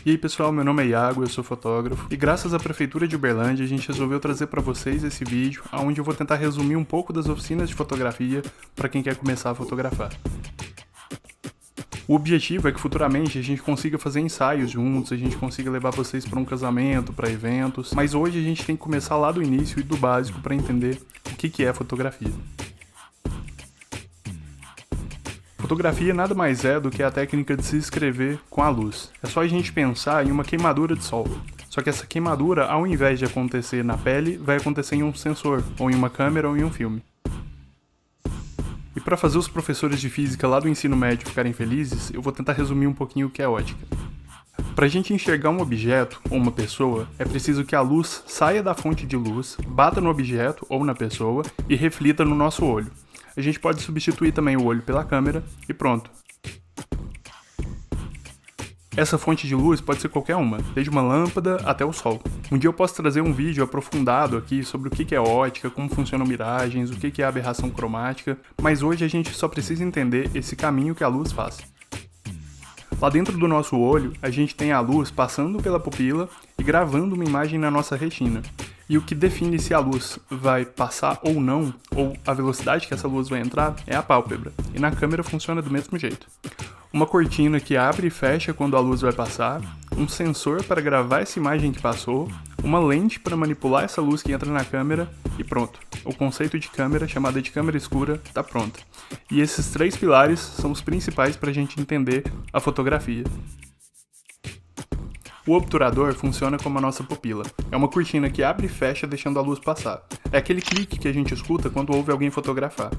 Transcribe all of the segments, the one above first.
E aí pessoal, meu nome é Iago, eu sou fotógrafo, e graças à Prefeitura de Uberlândia a gente resolveu trazer para vocês esse vídeo, onde eu vou tentar resumir um pouco das oficinas de fotografia para quem quer começar a fotografar. O objetivo é que futuramente a gente consiga fazer ensaios juntos, a gente consiga levar vocês para um casamento, para eventos, mas hoje a gente tem que começar lá do início e do básico para entender o que é fotografia. Fotografia nada mais é do que a técnica de se escrever com a luz. É só a gente pensar em uma queimadura de sol. Só que essa queimadura, ao invés de acontecer na pele, vai acontecer em um sensor, ou em uma câmera, ou em um filme. E para fazer os professores de física lá do ensino médio ficarem felizes, eu vou tentar resumir um pouquinho o que é ótica. Para a gente enxergar um objeto ou uma pessoa, é preciso que a luz saia da fonte de luz, bata no objeto ou na pessoa e reflita no nosso olho. A gente pode substituir também o olho pela câmera e pronto. Essa fonte de luz pode ser qualquer uma, desde uma lâmpada até o sol. Um dia eu posso trazer um vídeo aprofundado aqui sobre o que é ótica, como funcionam miragens, o que é aberração cromática, mas hoje a gente só precisa entender esse caminho que a luz faz. Lá dentro do nosso olho, a gente tem a luz passando pela pupila e gravando uma imagem na nossa retina. E o que define se a luz vai passar ou não, ou a velocidade que essa luz vai entrar, é a pálpebra. E na câmera funciona do mesmo jeito. Uma cortina que abre e fecha quando a luz vai passar, um sensor para gravar essa imagem que passou, uma lente para manipular essa luz que entra na câmera e pronto. O conceito de câmera, chamada de câmera escura, está pronto. E esses três pilares são os principais para a gente entender a fotografia. O obturador funciona como a nossa pupila. É uma cortina que abre e fecha deixando a luz passar. É aquele clique que a gente escuta quando ouve alguém fotografar.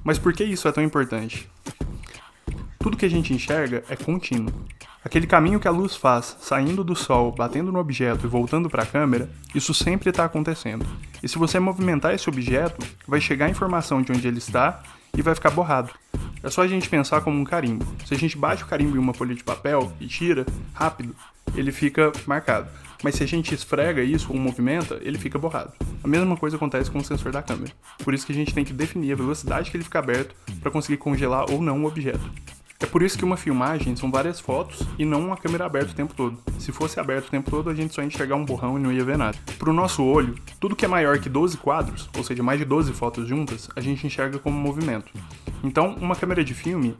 Mas por que isso é tão importante? Tudo que a gente enxerga é contínuo. Aquele caminho que a luz faz, saindo do sol, batendo no objeto e voltando para a câmera, isso sempre está acontecendo. E se você movimentar esse objeto, vai chegar a informação de onde ele está e vai ficar borrado. É só a gente pensar como um carimbo. Se a gente bate o carimbo em uma folha de papel e tira, rápido, ele fica marcado. Mas se a gente esfrega isso ou movimenta, ele fica borrado. A mesma coisa acontece com o sensor da câmera. Por isso que a gente tem que definir a velocidade que ele fica aberto para conseguir congelar ou não o objeto. É por isso que uma filmagem são várias fotos e não uma câmera aberta o tempo todo. Se fosse aberto o tempo todo, a gente só ia enxergar um borrão e não ia ver nada. Para o nosso olho, tudo que é maior que 12 quadros, ou seja, mais de 12 fotos juntas, a gente enxerga como movimento. Então, uma câmera de filme,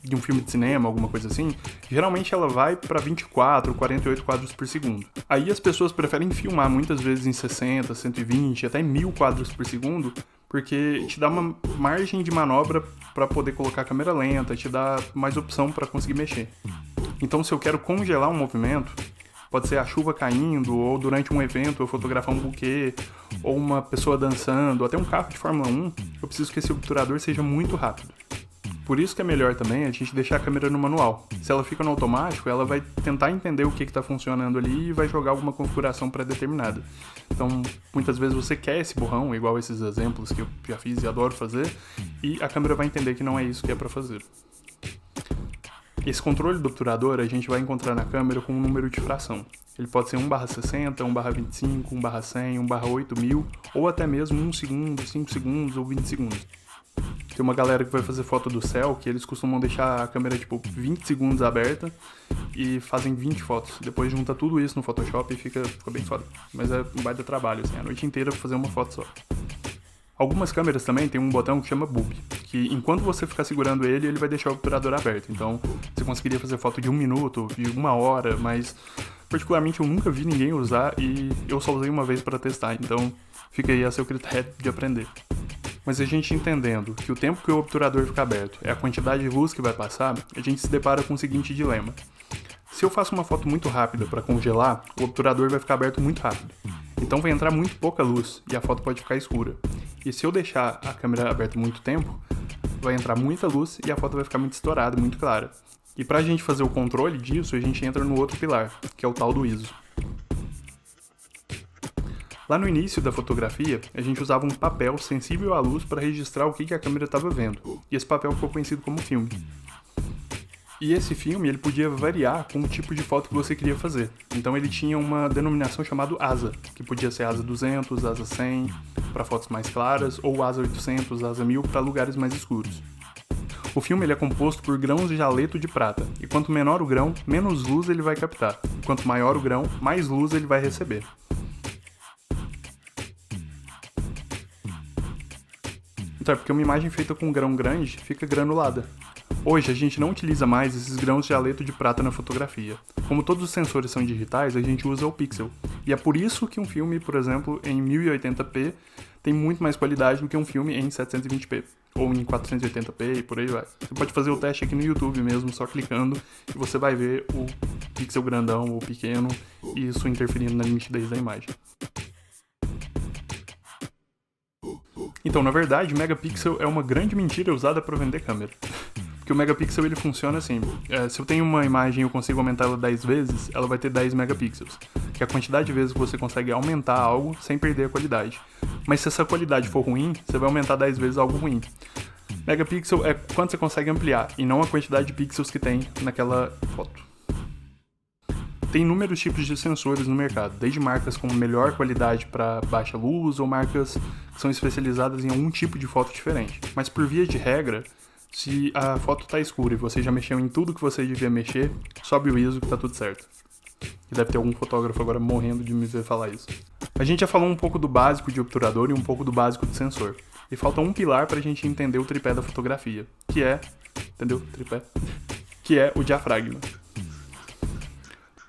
de um filme de cinema, alguma coisa assim, geralmente ela vai para 24, 48 quadros por segundo. Aí as pessoas preferem filmar muitas vezes em 60, 120, até 1000 quadros por segundo, porque te dá uma margem de manobra para poder colocar a câmera lenta, te dá mais opção para conseguir mexer. Então, se eu quero congelar um movimento, pode ser a chuva caindo, ou durante um evento eu fotografar um buquê, ou uma pessoa dançando, ou até um carro de Fórmula 1, eu preciso que esse obturador seja muito rápido. Por isso que é melhor também a gente deixar a câmera no manual. Se ela fica no automático, ela vai tentar entender o que está funcionando ali e vai jogar alguma configuração pré-determinada. Então, muitas vezes você quer esse borrão, igual esses exemplos que eu já fiz e adoro fazer, e a câmera vai entender que não é isso que é para fazer. Esse controle do obturador a gente vai encontrar na câmera com um número de fração. Ele pode ser 1/60, 1/25, 1/100, 1/8000, ou até mesmo 1 segundo, 5 segundos ou 20 segundos. Tem uma galera que vai fazer foto do céu, que eles costumam deixar a câmera tipo 20 segundos aberta e fazem 20 fotos. Depois junta tudo isso no Photoshop e fica bem foda. Mas é um baita trabalho, assim, a noite inteira pra fazer uma foto só. Algumas câmeras também tem um botão que chama Boob, que enquanto você ficar segurando ele, ele vai deixar o obturador aberto. Então você conseguiria fazer foto de 1 minuto, de 1 hora, mas particularmente eu nunca vi ninguém usar e eu só usei uma vez para testar, então fica aí a seu critério de aprender. Mas a gente entendendo que o tempo que o obturador fica aberto é a quantidade de luz que vai passar, a gente se depara com o seguinte dilema. Se eu faço uma foto muito rápida para congelar, o obturador vai ficar aberto muito rápido. Então vai entrar muito pouca luz e a foto pode ficar escura. E se eu deixar a câmera aberta muito tempo, vai entrar muita luz e a foto vai ficar muito estourada, muito clara. E para a gente fazer o controle disso, a gente entra no outro pilar, que é o tal do ISO. Lá no início da fotografia, a gente usava um papel sensível à luz para registrar o que a câmera estava vendo, e esse papel ficou conhecido como filme. E esse filme ele podia variar com o tipo de foto que você queria fazer. Então ele tinha uma denominação chamada ASA, que podia ser ASA 200, ASA 100 para fotos mais claras, ou ASA 800, ASA 1000 para lugares mais escuros. O filme ele é composto por grãos de haleto de prata, e quanto menor o grão, menos luz ele vai captar. Quanto maior o grão, mais luz ele vai receber. Então é porque uma imagem feita com um grão grande fica granulada. Hoje a gente não utiliza mais esses grãos de haleto de prata na fotografia. Como todos os sensores são digitais, a gente usa o pixel. E é por isso que um filme, por exemplo, em 1080p tem muito mais qualidade do que um filme em 720p. Ou em 480p e por aí vai. Você pode fazer o teste aqui no YouTube mesmo, só clicando, e você vai ver o pixel grandão ou pequeno, e isso interferindo na nitidez da imagem. Então, na verdade, megapixel é uma grande mentira usada para vender câmera. Porque o megapixel ele funciona assim, se eu tenho uma imagem e eu consigo aumentar ela 10 vezes, ela vai ter 10 megapixels, que é a quantidade de vezes que você consegue aumentar algo sem perder a qualidade. Mas se essa qualidade for ruim, você vai aumentar 10 vezes algo ruim. Megapixel é quanto você consegue ampliar, e não a quantidade de pixels que tem naquela foto. Tem inúmeros tipos de sensores no mercado, desde marcas com melhor qualidade para baixa luz, ou marcas que são especializadas em algum tipo de foto diferente. Mas por via de regra, se a foto está escura e você já mexeu em tudo que você devia mexer, sobe o ISO que tá tudo certo. E deve ter algum fotógrafo agora morrendo de me ver falar isso. A gente já falou um pouco do básico de obturador e um pouco do básico do sensor. E falta um pilar para a gente entender o tripé da fotografia, que é... entendeu? Tripé? Que é o diafragma.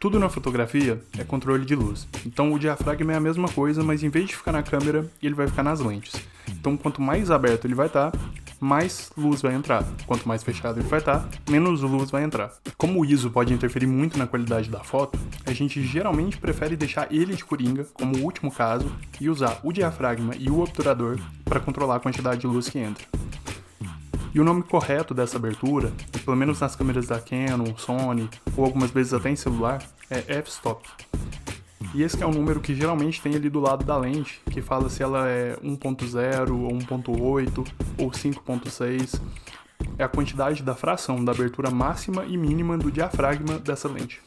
Tudo na fotografia é controle de luz. Então o diafragma é a mesma coisa, mas em vez de ficar na câmera, ele vai ficar nas lentes. Então quanto mais aberto ele vai estar, mais luz vai entrar. Quanto mais fechado ele vai estar, menos luz vai entrar. Como o ISO pode interferir muito na qualidade da foto, a gente geralmente prefere deixar ele de coringa, como o último caso, e usar o diafragma e o obturador para controlar a quantidade de luz que entra. E o nome correto dessa abertura, pelo menos nas câmeras da Canon, Sony, ou algumas vezes até em celular, é f-stop. E esse que é o número que geralmente tem ali do lado da lente, que fala se ela é 1.0, ou 1.8, ou 5.6. É a quantidade da fração da abertura máxima e mínima do diafragma dessa lente.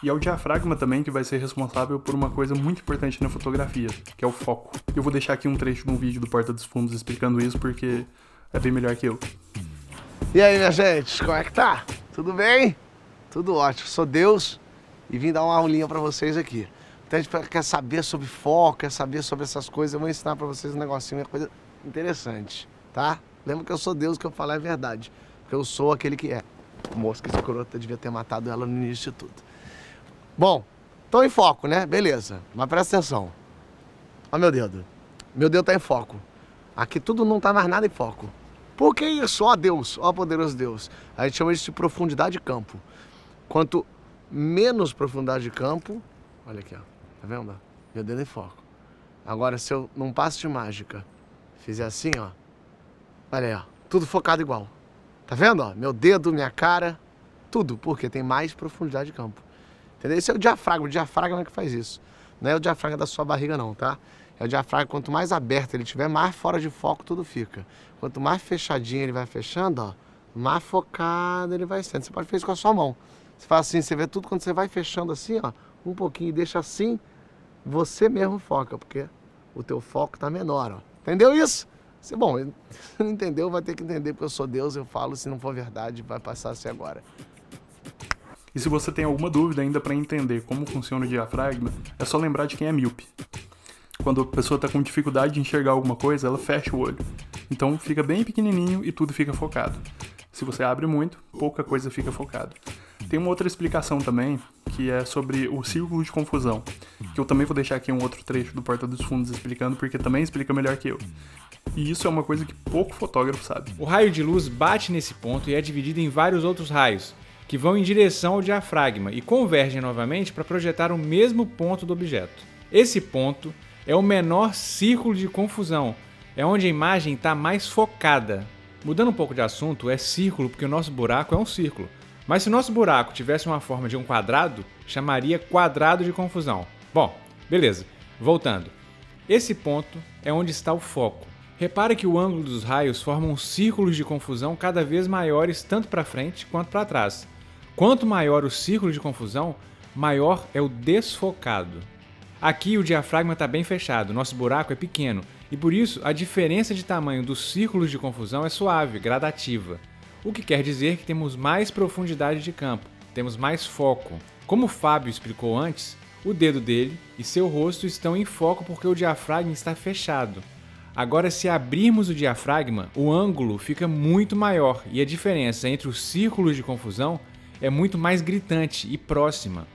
E é o diafragma também que vai ser responsável por uma coisa muito importante na fotografia, que é o foco. Eu vou deixar aqui um trecho de um vídeo do Porta dos Fundos explicando isso, porque é bem melhor que eu. E aí, minha gente, como é que tá? Tudo bem? Tudo ótimo. Sou Deus e vim dar uma aulinha pra vocês aqui. Então a gente quer saber sobre foco, quer saber sobre essas coisas. Eu vou ensinar pra vocês um negocinho, uma coisa interessante, tá? Lembra que eu sou Deus, o que eu falar é verdade. Porque eu sou aquele que é. Mosca escrota, devia ter matado ela no início de tudo. Bom, tô em foco, né? Beleza, mas presta atenção. Ó meu dedo. Meu dedo tá em foco. Aqui tudo não tá mais nada em foco. Por que isso? Ó Deus, ó poderoso Deus. A gente chama isso de profundidade de campo. Quanto menos profundidade de campo... Olha aqui, ó. Tá vendo? Meu dedo em foco. Agora, se eu, num passo de mágica, fizer assim, ó. Olha aí, ó. Tudo focado igual. Tá vendo, ó? Meu dedo, minha cara, tudo. Porque tem mais profundidade de campo. Entendeu? Esse é o diafragma. O diafragma é que faz isso. Não é o diafragma da sua barriga, não, tá? É o diafragma, quanto mais aberto ele tiver, mais fora de foco tudo fica. Quanto mais fechadinho ele vai fechando, ó, mais focado ele vai sendo. Você pode fazer isso com a sua mão. Você faz assim, você vê tudo quando você vai fechando assim, ó, um pouquinho e deixa assim, você mesmo foca, porque o teu foco tá menor, ó. Entendeu isso? Bom, se não entendeu, vai ter que entender, porque eu sou Deus, eu falo, se não for verdade, vai passar a ser agora. E se você tem alguma dúvida ainda para entender como funciona o diafragma, é só lembrar de quem é míope. Quando a pessoa está com dificuldade de enxergar alguma coisa, ela fecha o olho. Então fica bem pequenininho e tudo fica focado. Se você abre muito, pouca coisa fica focada. Tem uma outra explicação também, que é sobre o círculo de confusão, que eu também vou deixar aqui um outro trecho do Porta dos Fundos explicando, porque também explica melhor que eu. E isso é uma coisa que pouco fotógrafo sabe. O raio de luz bate nesse ponto e é dividido em vários outros raios, que vão em direção ao diafragma e convergem novamente para projetar o mesmo ponto do objeto. Esse ponto é o menor círculo de confusão, é onde a imagem está mais focada. Mudando um pouco de assunto, é círculo porque o nosso buraco é um círculo. Mas se o nosso buraco tivesse uma forma de um quadrado, chamaria quadrado de confusão. Bom, beleza, voltando. Esse ponto é onde está o foco. Repare que o ângulo dos raios formam círculos de confusão cada vez maiores tanto para frente quanto para trás. Quanto maior o círculo de confusão, maior é o desfocado. Aqui o diafragma está bem fechado, nosso buraco é pequeno, e por isso a diferença de tamanho dos círculos de confusão é suave, gradativa. o que quer dizer que temos mais profundidade de campo, temos mais foco. Como o Fábio explicou antes, o dedo dele e seu rosto estão em foco porque o diafragma está fechado. Agora, se abrirmos o diafragma, o ângulo fica muito maior e a diferença entre os círculos de confusão é muito mais gritante e próxima.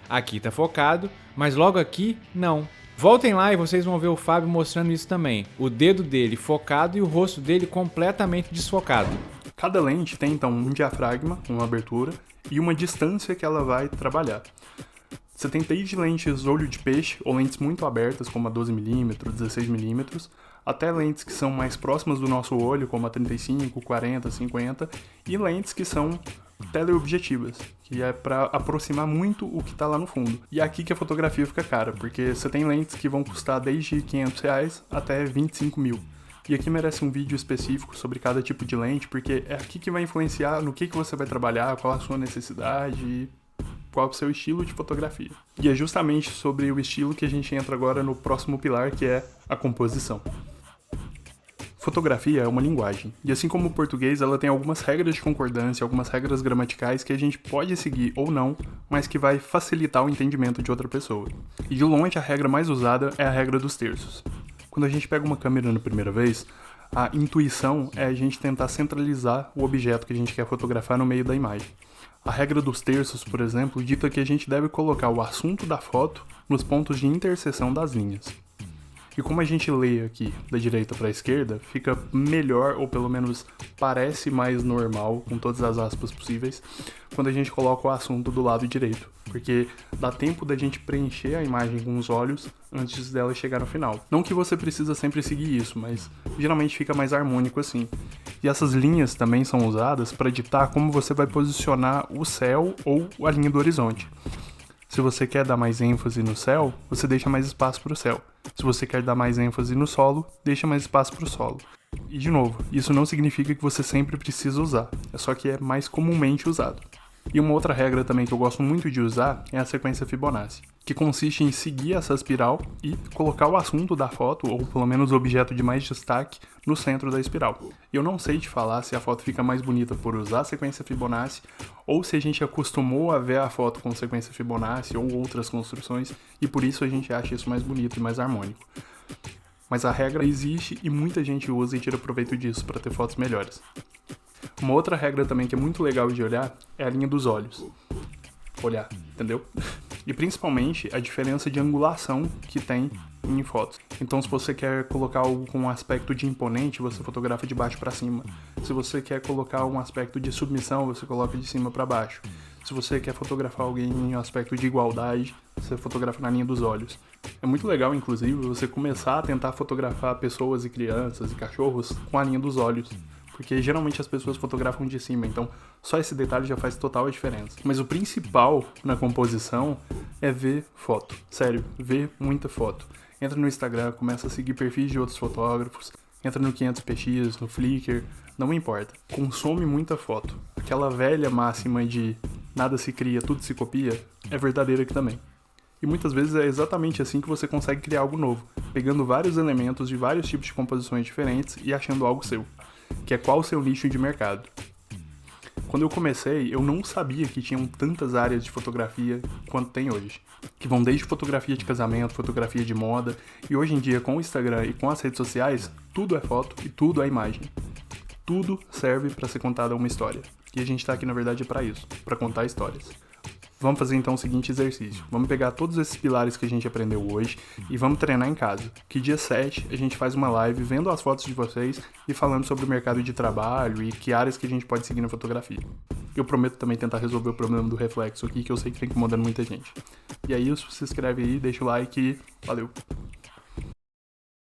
Aqui está focado, mas logo aqui não. Voltem lá e vocês vão ver o Fábio mostrando isso também. O dedo dele focado e o rosto dele completamente desfocado. Cada lente tem então um diafragma, uma abertura e uma distância que ela vai trabalhar. Você tem desde lentes olho de peixe ou lentes muito abertas, como a 12mm, 16mm, até lentes que são mais próximas do nosso olho, como a 35, 40, 50, e lentes que são teleobjetivas, que é para aproximar muito o que está lá no fundo. E é aqui que a fotografia fica cara, porque você tem lentes que vão custar desde R$500 até 25 mil. E aqui merece um vídeo específico sobre cada tipo de lente, porque é aqui que vai influenciar no que você vai trabalhar, qual a sua necessidade e qual o seu estilo de fotografia. E é justamente sobre o estilo que a gente entra agora no próximo pilar, que é a composição. Fotografia é uma linguagem, e assim como o português, ela tem algumas regras de concordância, algumas regras gramaticais que a gente pode seguir ou não, mas que vai facilitar o entendimento de outra pessoa. E de longe, a regra mais usada é a regra dos terços. Quando a gente pega uma câmera na primeira vez, a intuição é a gente tentar centralizar o objeto que a gente quer fotografar no meio da imagem. A regra dos terços, por exemplo, dita que a gente deve colocar o assunto da foto nos pontos de interseção das linhas. E como a gente lê aqui da direita para a esquerda, fica melhor, ou pelo menos parece mais normal, com todas as aspas possíveis, quando a gente coloca o assunto do lado direito, porque dá tempo da gente preencher a imagem com os olhos antes dela chegar no final. Não que você precisa sempre seguir isso, mas geralmente fica mais harmônico assim. E essas linhas também são usadas para ditar como você vai posicionar o céu ou a linha do horizonte. Se você quer dar mais ênfase no céu, você deixa mais espaço para o céu. Se você quer dar mais ênfase no solo, deixa mais espaço para o solo. E de novo, isso não significa que você sempre precisa usar, é só que é mais comumente usado. E uma outra regra também que eu gosto muito de usar é a sequência Fibonacci, que consiste em seguir essa espiral e colocar o assunto da foto, ou pelo menos o objeto de mais destaque, no centro da espiral. Eu não sei te falar se a foto fica mais bonita por usar a sequência Fibonacci, ou se a gente acostumou a ver a foto com sequência Fibonacci ou outras construções, e por isso a gente acha isso mais bonito e mais harmônico. Mas a regra existe e muita gente usa e tira proveito disso para ter fotos melhores. Uma outra regra também que é muito legal de olhar é a linha dos olhos. Olhar, entendeu? E principalmente a diferença de angulação que tem em fotos. Então, se você quer colocar algo com um aspecto de imponente, você fotografa de baixo para cima. Se você quer colocar um aspecto de submissão, você coloca de cima para baixo. Se você quer fotografar alguém em um aspecto de igualdade, você fotografa na linha dos olhos. É muito legal, inclusive, você começar a tentar fotografar pessoas e crianças e cachorros com a linha dos olhos. Porque geralmente as pessoas fotografam de cima, então só esse detalhe já faz total a diferença. Mas o principal na composição é ver foto. Sério, ver muita foto. Entra no Instagram, começa a seguir perfis de outros fotógrafos, entra no 500px, no Flickr, não importa. Consome muita foto. Aquela velha máxima de nada se cria, tudo se copia, é verdadeira aqui também. E muitas vezes é exatamente assim que você consegue criar algo novo, pegando vários elementos de vários tipos de composições diferentes e achando algo seu, que é qual o seu nicho de mercado. Quando eu comecei, eu não sabia que tinham tantas áreas de fotografia quanto tem hoje, que vão desde fotografia de casamento, fotografia de moda, e hoje em dia com o Instagram e com as redes sociais, tudo é foto e tudo é imagem. Tudo serve para ser contada uma história. E a gente tá aqui na verdade para isso, para contar histórias. Vamos fazer então o seguinte exercício. Vamos pegar todos esses pilares que a gente aprendeu hoje e vamos treinar em casa. Que dia 7 a gente faz uma live vendo as fotos de vocês e falando sobre o mercado de trabalho e que áreas que a gente pode seguir na fotografia. Eu prometo também tentar resolver o problema do reflexo aqui, que eu sei que tá incomodando muita gente. E aí, se inscreve aí, deixa o like e valeu!